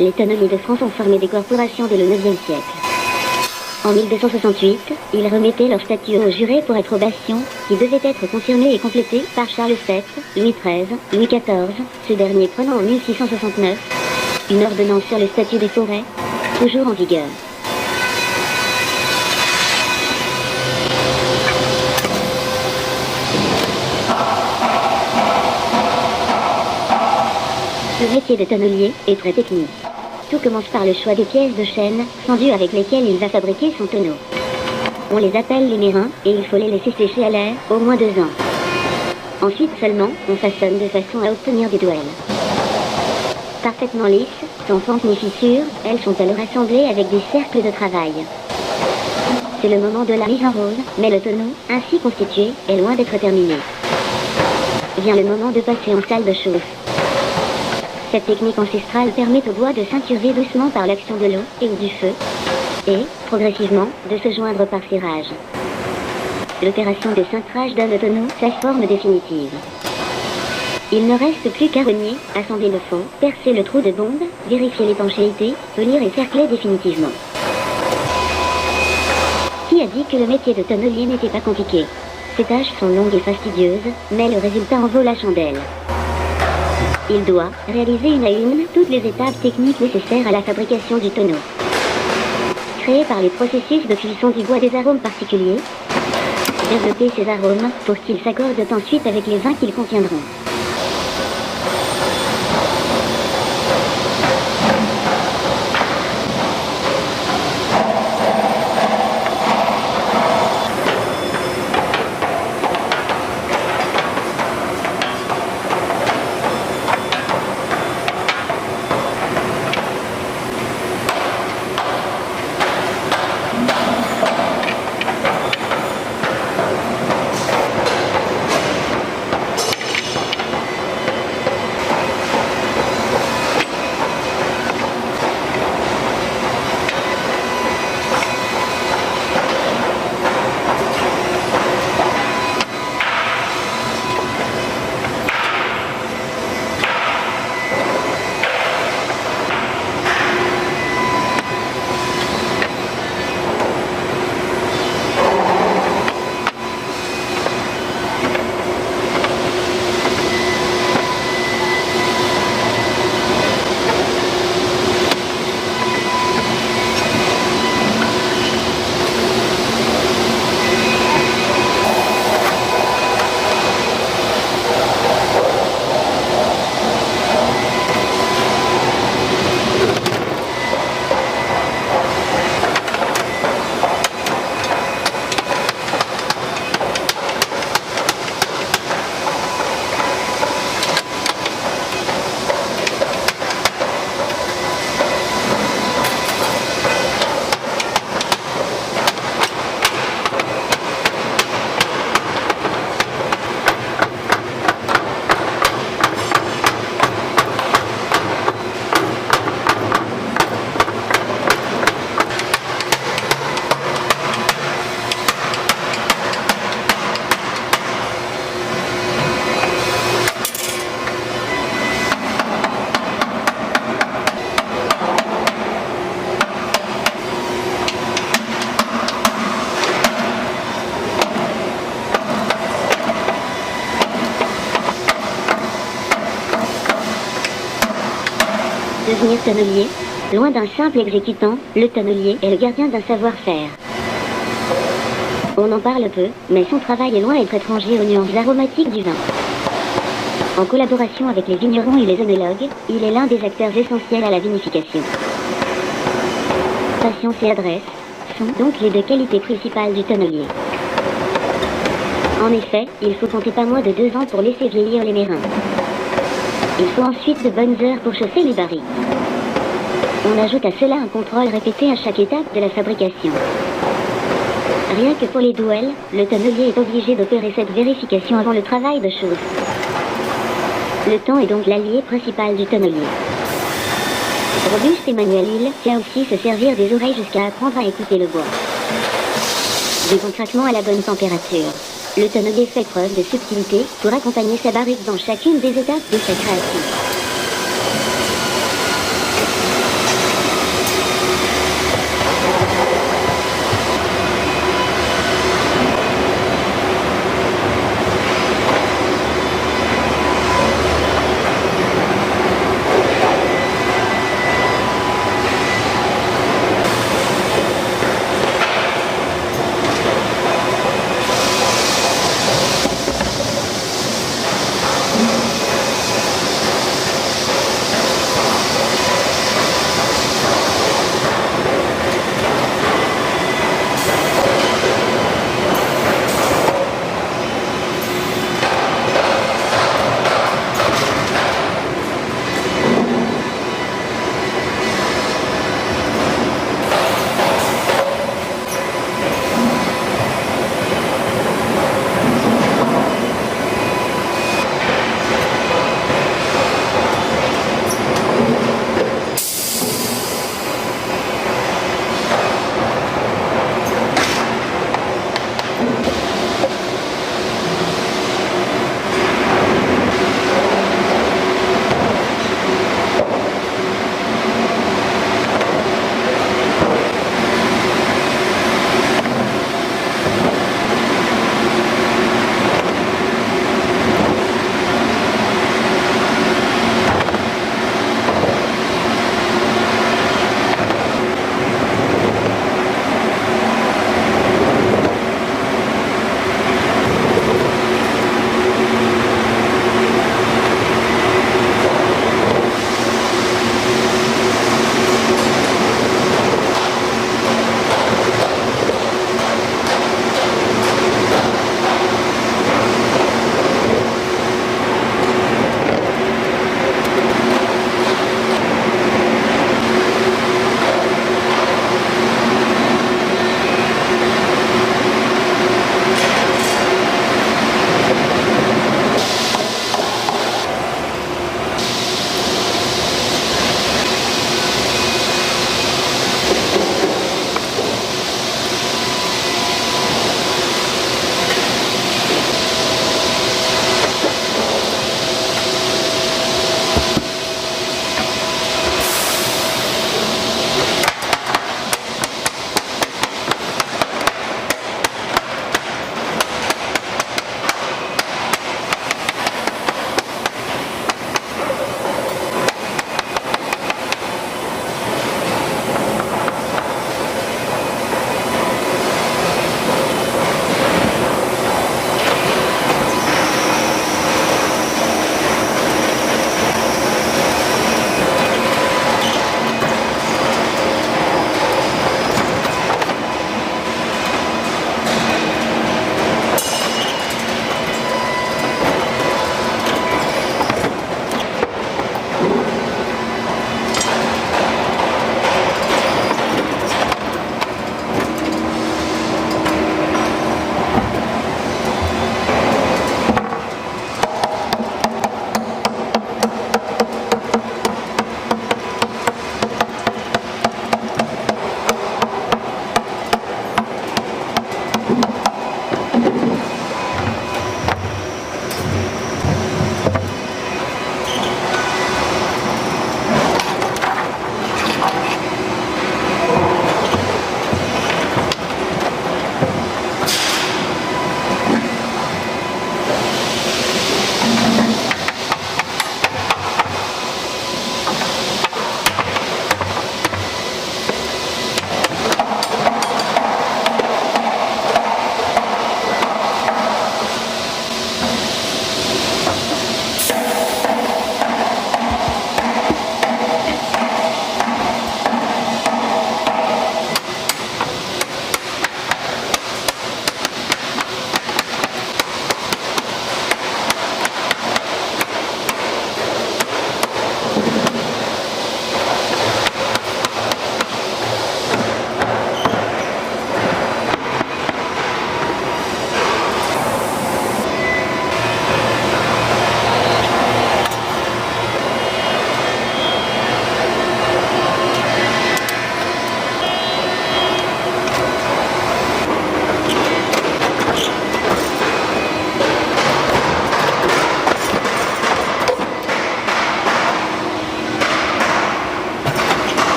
Les tonneliers de France ont formé des corporations dès le IXe siècle. En 1268, ils remettaient leur statut aux jurés pour approbation, qui devait être confirmé et complété par Charles VII, Louis XIII, Louis XIV, ce dernier prenant en 1669 une ordonnance sur le statut des forêts, toujours en vigueur. Le métier de tonnelier est très technique. Tout commence par le choix des pièces de chêne, fendues avec lesquelles il va fabriquer son tonneau. On les appelle les mérins, et il faut les laisser sécher à l'air, au moins 2 ans. Ensuite seulement, on façonne de façon à obtenir des douelles. Parfaitement lisses, sans fente ni fissure, elles sont alors assemblées avec des cercles de travail. C'est le moment de la mise en rose, mais le tonneau, ainsi constitué, est loin d'être terminé. Vient le moment de passer en salle de chauffe. Cette technique ancestrale permet au bois de ceinturer doucement par l'action de l'eau et ou du feu, et, progressivement, de se joindre par cirage. L'opération de cintrage donne au tonneau sa forme définitive. Il ne reste plus qu'à renier, assembler le fond, percer le trou de bombe, vérifier l'étanchéité, polir et cercler définitivement. Qui a dit que le métier de tonnelier n'était pas compliqué? Ces tâches sont longues et fastidieuses, mais le résultat en vaut la chandelle. Il doit réaliser une à une toutes les étapes techniques nécessaires à la fabrication du tonneau. Créé par les processus de cuisson du bois des arômes particuliers, développer ces arômes pour qu'ils s'accordent ensuite avec les vins qu'ils contiendront. Devenir tonnelier, loin d'un simple exécutant, le tonnelier est le gardien d'un savoir-faire. On en parle peu, mais son travail est loin d'être étranger aux nuances aromatiques du vin. En collaboration avec les vignerons et les œnologues, il est l'un des acteurs essentiels à la vinification. Patience et adresse sont donc les 2 qualités principales du tonnelier. En effet, il faut compter pas moins de 2 ans pour laisser vieillir les mérins. Il faut ensuite de bonnes heures pour chauffer les barriques. On ajoute à cela un contrôle répété à chaque étape de la fabrication. Rien que pour les douelles, le tonnelier est obligé d'opérer cette vérification avant le travail de chauffe. Le temps est donc l'allié principal du tonnelier. Robuste et manuel, il sait aussi se servir des oreilles jusqu'à apprendre à écouter le bois. Du bon craquement à la bonne température. Le tonnelier fait preuve de subtilité pour accompagner sa barrique dans chacune des étapes de sa création.